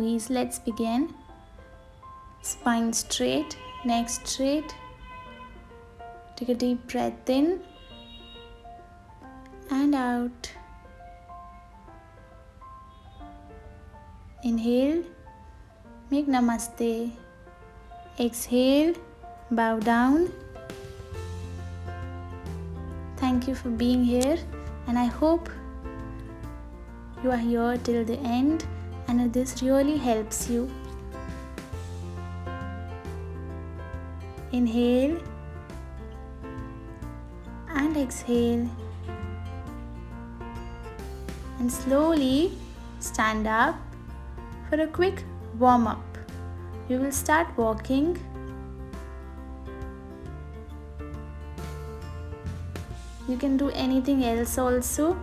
ease. Let's begin. Spine straight, neck straight. Take a deep breath in and out. Inhale, make namaste. Exhale, bow down. Thank you for being here, and I hope you are here till the end and this really helps you. Inhale and exhale, and slowly stand up for a quick warm up. You will start walking. You can do anything else also.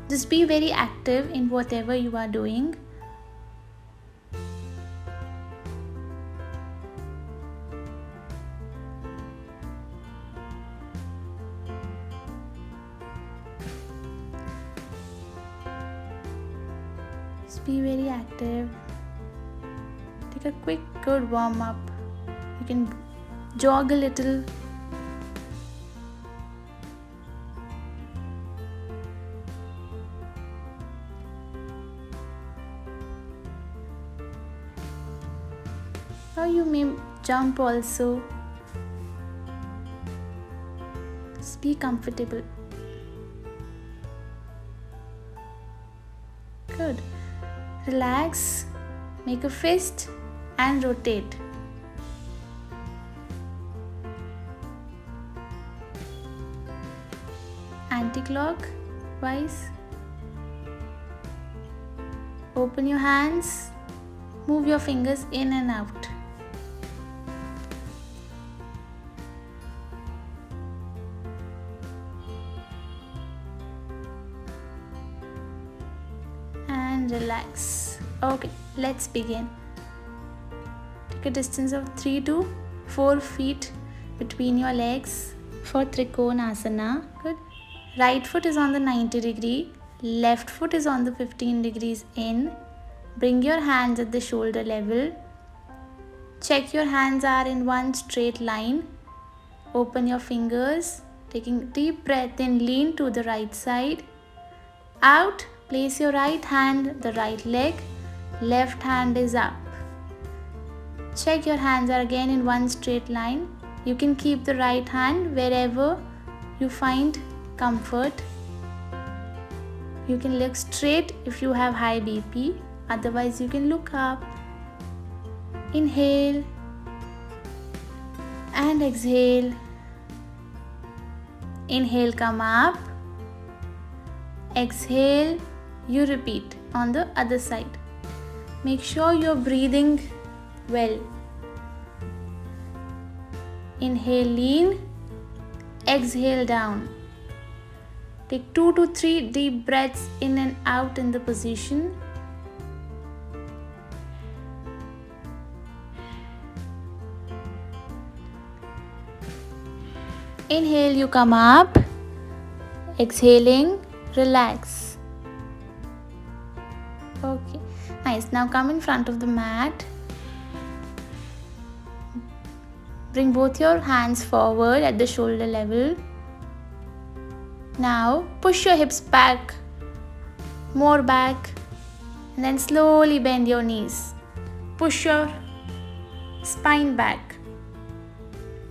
Just be very active in whatever you are doing. Just be very active. Take a quick, good warm up. You can jog a little. Or you may jump also. Just be comfortable. Good. Relax. Make a fist and rotate. Anti-clockwise. Open your hands. Move your fingers in and out. And relax. Okay, let's begin. Take a distance of 3 to 4 feet between your legs for Trikonasana. Good. Right foot is on the 90 degree, left foot is on the 15 degrees in. Bring your hands at the shoulder level. Check your hands are in one straight line. Open your fingers. Taking deep breath in, lean to the right side. Out, place your right hand, the right leg. Left hand is up. Check your hands are again in one straight line. You can keep the right hand wherever you find comfort. You can look straight if you have high BP, otherwise you can look up. Inhale and exhale. Inhale, come up. Exhale, you repeat on the other side. Make sure you're breathing well. Inhale, lean. Exhale, down. Take 2 to 3 deep breaths in and out in the position. Inhale, you come up. Exhaling, relax. Okay, nice. Now come in front of the mat. Bring both your hands forward at the shoulder level. Now push your hips back, more back, and then slowly bend your knees. Push your spine back.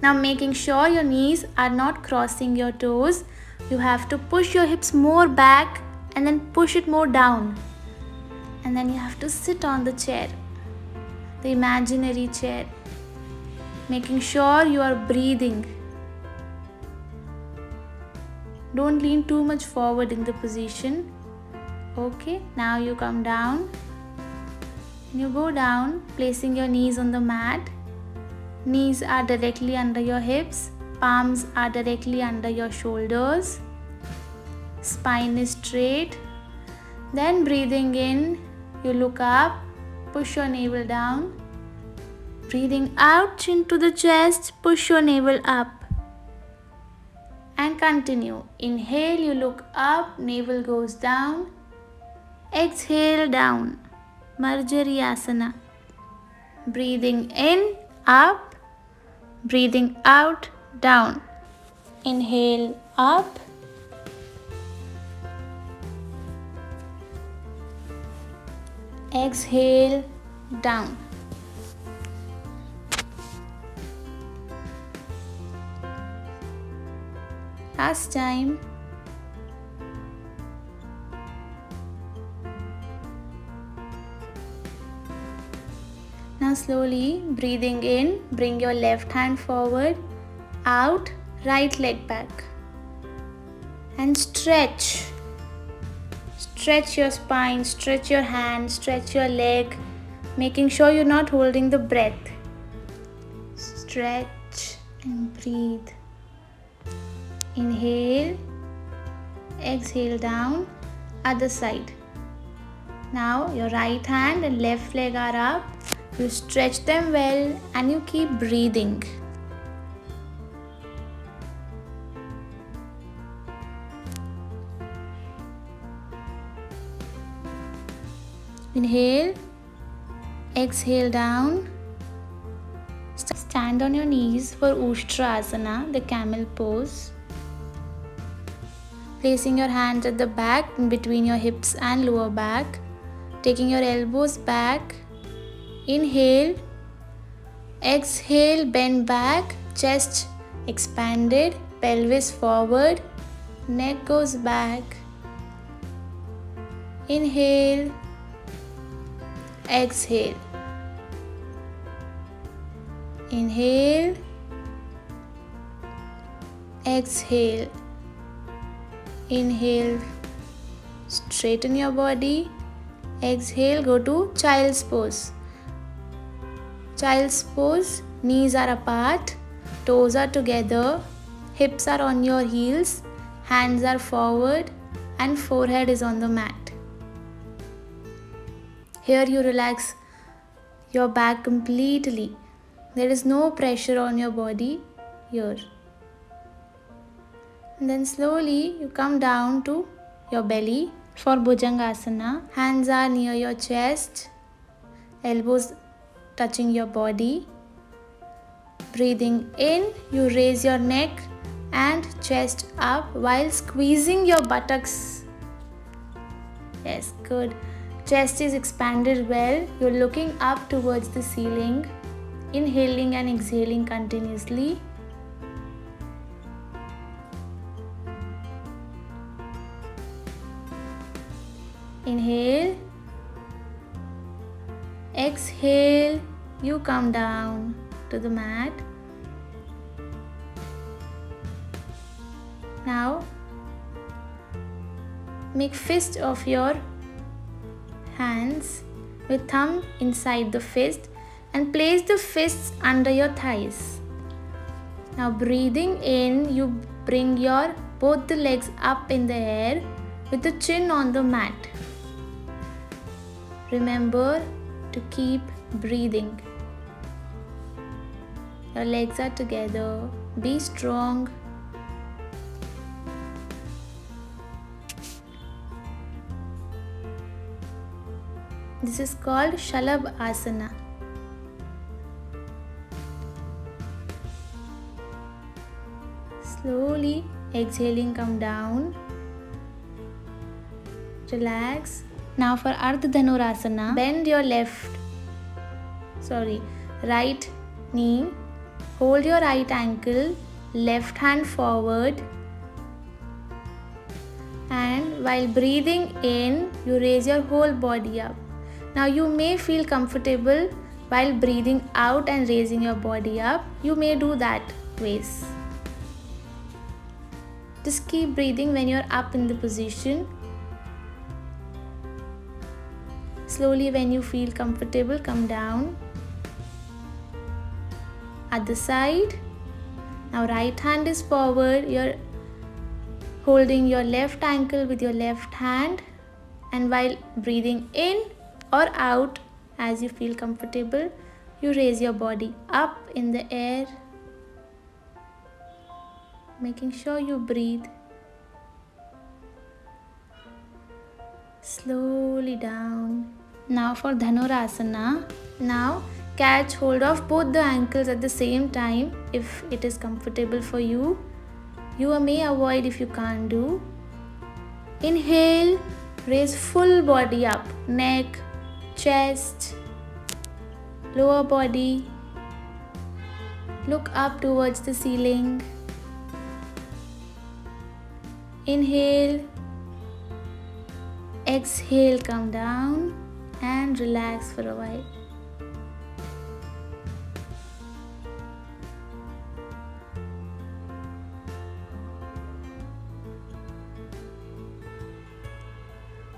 Now making sure your knees are not crossing your toes. You have to push your hips more back and then push it more down. And then you have to sit on the chair, the imaginary chair. Making sure you are breathing. Don't lean too much forward in the position. Okay, now you come down. You go down, placing your knees on the mat. Knees are directly under your hips. Palms are directly under your shoulders. Spine is straight. Then breathing in, you look up, push your navel down. Breathing out into the chest, push your navel up. And continue. Inhale, you look up, navel goes down. Exhale down, Marjariyasana. Breathing in, up, breathing out, down. Inhale, up. Exhale, down. Last time. Now slowly breathing in, bring your left hand forward, out, right leg back. And stretch. Stretch your spine, stretch your hand, stretch your leg, making sure you're not holding the breath. Stretch and breathe. Inhale, exhale down, other side. Now your right hand and left leg are up. You stretch them well and you keep breathing. Inhale, exhale down. Stand on your knees for Ushtrasana, the camel pose. Placing your hands at the back in between your hips and lower back. Taking your elbows back. Inhale, exhale, bend back, chest expanded, pelvis forward, neck goes back. Inhale, exhale. Inhale, exhale. Inhale, straighten your body. Exhale, go to child's pose. Child's pose, knees are apart, toes are together, hips are on your heels, hands are forward and forehead is on the mat. Here you relax your back completely. There is no pressure on your body here. And then slowly you come down to your belly for Bhujangasana. Hands are near your chest, elbows touching your body. Breathing in, you raise your neck and chest up while squeezing your buttocks. Yes, good. Chest is expanded well. You're looking up towards the ceiling. Inhaling and exhaling continuously. Inhale. Exhale. You come down to the mat. Now, make fist of your hands with thumb inside the fist and place the fists under your thighs. Now breathing in, you bring your both the legs up in the air with the chin on the mat. Remember to keep breathing. Your legs are together. Be strong. This is called Shalabh Asana. Slowly exhaling, come down. Relax. Now for Ardha Dhanurasana, bend your right knee. Hold your right ankle, left hand forward. And while breathing in, you raise your whole body up. Now you may feel comfortable while breathing out and raising your body up. You may do that ways. Just keep breathing when you're up in the position. Slowly when you feel comfortable, come down. Other side. Now right hand is forward. You're holding your left ankle with your left hand. And while breathing in or out, as you feel comfortable, you raise your body up in the air. Making sure you breathe. slowly down. Now for Dhanurasana. Now catch hold of both the ankles at the same time if it is comfortable for you. You may avoid if you can't do. Inhale, raise full body up, neck, chest, lower body. Look up towards the ceiling. Inhale, exhale, come down and relax for a while.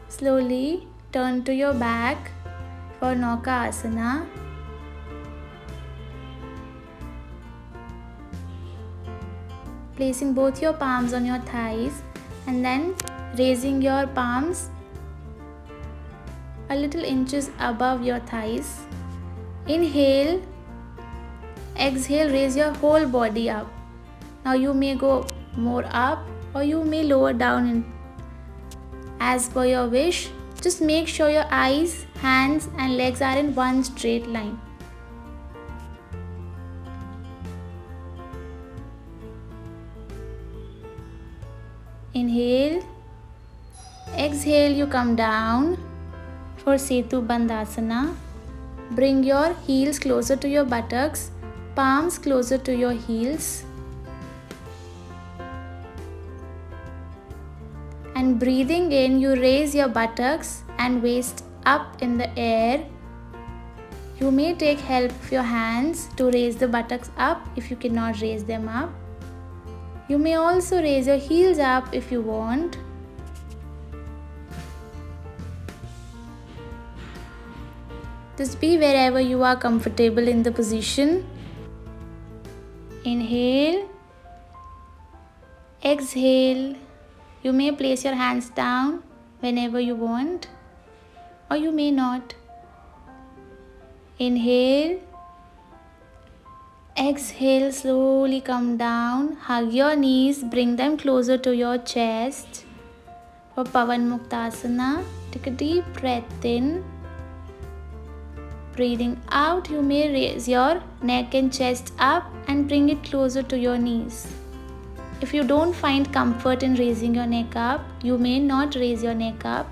Slowly turn to your back for Nauka Asana. Placing both your palms on your thighs and then raising your palms a little inches above your thighs. Inhale, exhale, raise your whole body up. Now you may go more up or you may lower down as per your wish. Just make sure your eyes, hands and legs are in one straight line. Inhale, exhale, you come down for Setu Bandhasana. Bring your heels closer to your buttocks, palms closer to your heels. And breathing in, you raise your buttocks and waist up in the air. You may take help of your hands to raise the buttocks up if you cannot raise them up. You may also raise your heels up if you want. Just be wherever you are comfortable in the position. Inhale, exhale. You may place your hands down whenever you want, or you may not. Inhale, exhale, slowly come down. Hug your knees, bring them closer to your chest. For Pavan Muktasana, take a deep breath in. Breathing out, you may raise your neck and chest up and bring it closer to your knees. If you don't find comfort in raising your neck up, you may not raise your neck up.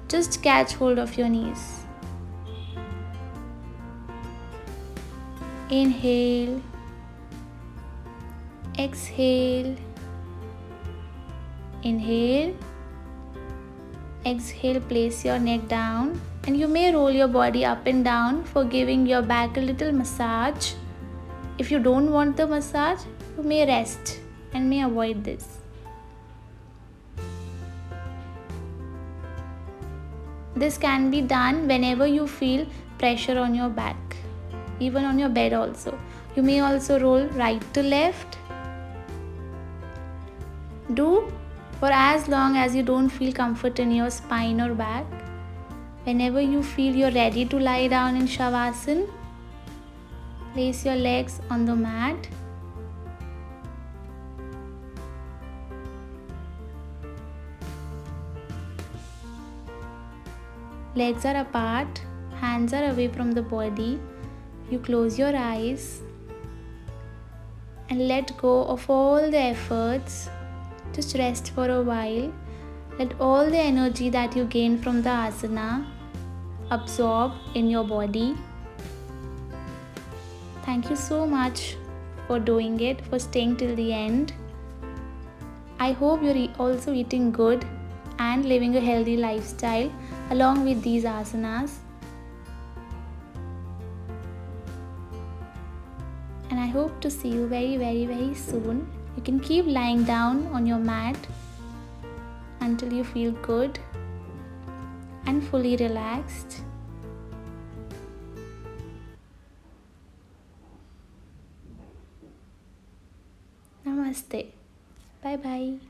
Just catch hold of your knees. Inhale, exhale, inhale, exhale, place your neck down and you may roll your body up and down for giving your back a little massage. If you don't want the massage, you may rest and may avoid this. This can be done whenever you feel pressure on your back, even on your bed also. You may also roll right to left. Do for as long as you don't feel comfort in your spine or back. Whenever you feel you're ready to lie down in Shavasana, place your legs on the mat. Legs are apart, hands are away from the body. You close your eyes and let go of all the efforts. Just rest for a while. Let all the energy that you gain from the asana absorb in your body. Thank you so much for doing it, for staying till the end. I hope you're also eating good and living a healthy lifestyle along with these asanas. And I hope to see you very, very, very soon. You can keep lying down on your mat until you feel good and fully relaxed. Namaste. Bye bye.